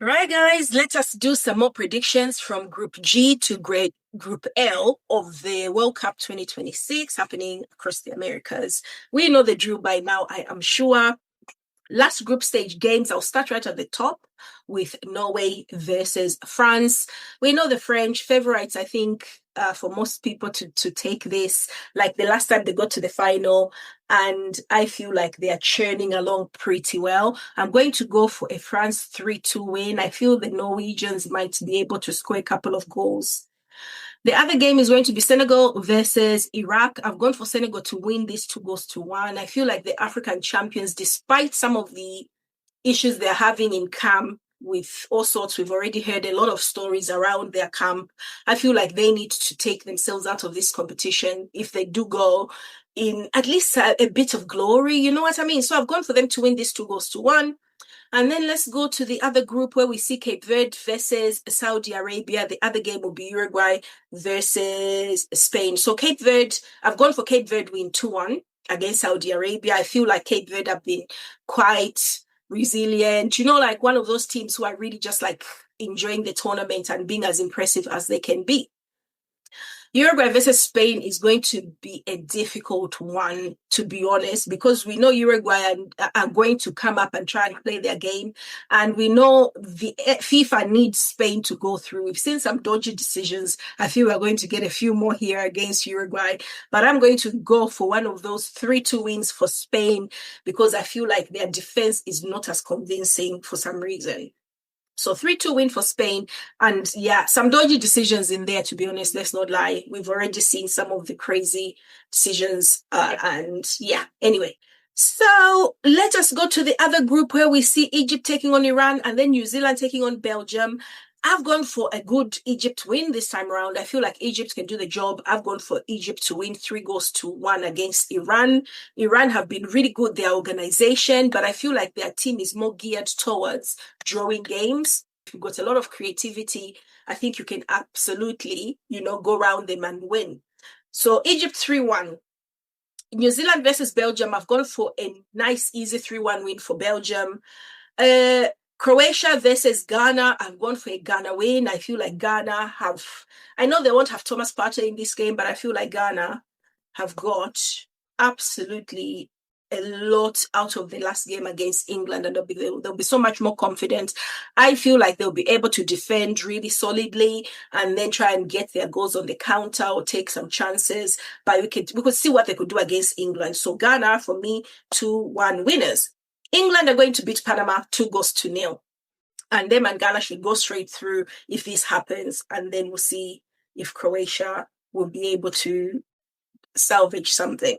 Right, guys, let us do some more predictions from Group G to Group L of the World Cup 2026 happening across the Americas. We know the drill by now, I am sure. Last group stage games, I'll start right at the top with Norway versus France. We know the French favorites, I think, for most people to take this. Like the last time they got to the final, and I feel like they are churning along pretty well. I'm going to go for a France 3-2 win. I feel the Norwegians might be able to score a couple of goals. The other game is going to be Senegal versus Iraq. I've gone for Senegal to win this 2-1. I feel like the African champions, despite some of the issues they're having in camp with all sorts, we've already heard a lot of stories around their camp. I feel like they need to take themselves out of this competition if they do go in at least a bit of glory. You know what I mean? So I've gone for them to win this 2-1. And then let's go to the other group where we see Cape Verde versus Saudi Arabia. The other game will be Uruguay versus Spain. So Cape Verde, I've gone for Cape Verde win 2-1 against Saudi Arabia. I feel like Cape Verde have been quite resilient. You know, like one of those teams who are really just like enjoying the tournament and being as impressive as they can be. Uruguay versus Spain is going to be a difficult one, to be honest, because we know Uruguay are going to come up and try and play their game. And we know the FIFA needs Spain to go through. We've seen some dodgy decisions. I feel we're going to get a few more here against Uruguay. But I'm going to go for one of those 3-2 wins for Spain because I feel like their defense is not as convincing for some reason. So 3-2 win for Spain. And yeah, some dodgy decisions in there, to be honest. Let's not lie. We've already seen some of the crazy decisions. And yeah, anyway. So let us go to the other group where we see Egypt taking on Iran and then New Zealand taking on Belgium. I've gone for a good Egypt win this time around. I feel like Egypt can do the job. I've gone for Egypt to win 3-1 against Iran. Iran have been really good, their organization, but I feel like their team is more geared towards drawing games. You've got a lot of creativity. I think you can absolutely, go around them and win. So Egypt 3-1. New Zealand versus Belgium, I've gone for a nice, easy 3-1 win for Belgium. Croatia versus Ghana, I've gone for a Ghana win. I feel like Ghana I know they won't have Thomas Partey in this game, but I feel like Ghana have got absolutely a lot out of the last game against England, and they'll be so much more confident. I feel like they'll be able to defend really solidly and then try and get their goals on the counter or take some chances. But we could see what they could do against England. So Ghana, for me, 2-1 winners. England are going to beat Panama 2-0. And them and Ghana should go straight through if this happens. And then we'll see if Croatia will be able to salvage something.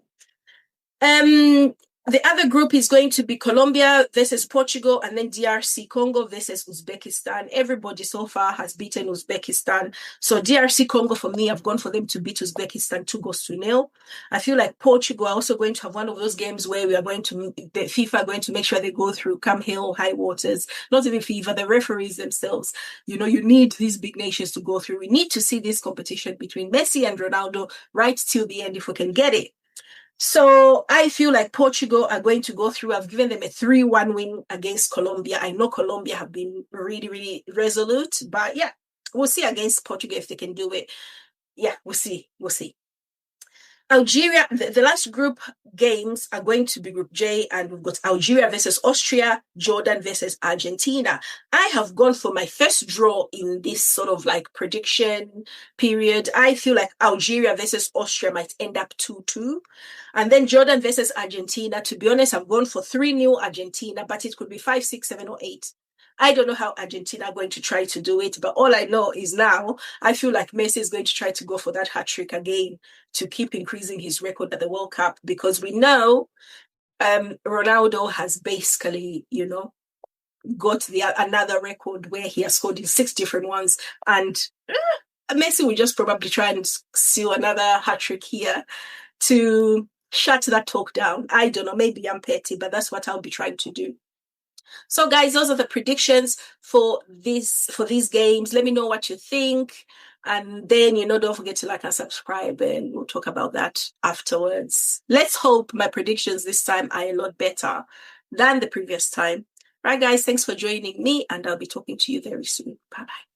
The other group is going to be Colombia versus Portugal and then DRC Congo versus Uzbekistan. Everybody so far has beaten Uzbekistan. So DRC Congo, for me, I've gone for them to beat Uzbekistan 2-0. I feel like Portugal are also going to have one of those games where the FIFA are going to make sure they go through come hill, high waters. Not even FIFA, the referees themselves. You need these big nations to go through. We need to see this competition between Messi and Ronaldo right till the end if we can get it. So I feel like Portugal are going to go through. I've given them a 3-1 win against Colombia. I know Colombia have been really, really resolute, but yeah, we'll see against Portugal if they can do it. Yeah, we'll see. Algeria, the last group games are going to be Group J, and we've got Algeria versus Austria, Jordan versus Argentina. I have gone for my first draw in this sort of like prediction period. I feel like Algeria versus Austria might end up 2-2. And then Jordan versus Argentina. To be honest, I've gone for 3-0 Argentina, but it could be 5, 6, 7, or 8. I don't know how Argentina are going to try to do it, but all I know is now I feel like Messi is going to try to go for that hat trick again to keep increasing his record at the World Cup, because we know Ronaldo has basically, got another record where he has scored in 6 different ones, and Messi will just probably try and seal another hat trick here to shut that talk down. I don't know, maybe I'm petty, but that's what I'll be trying to do. So guys, those are the predictions for these games. Let me know what you think. And then, don't forget to like and subscribe, and we'll talk about that afterwards. Let's hope my predictions this time are a lot better than the previous time. Right, guys, thanks for joining me, and I'll be talking to you very soon. Bye bye.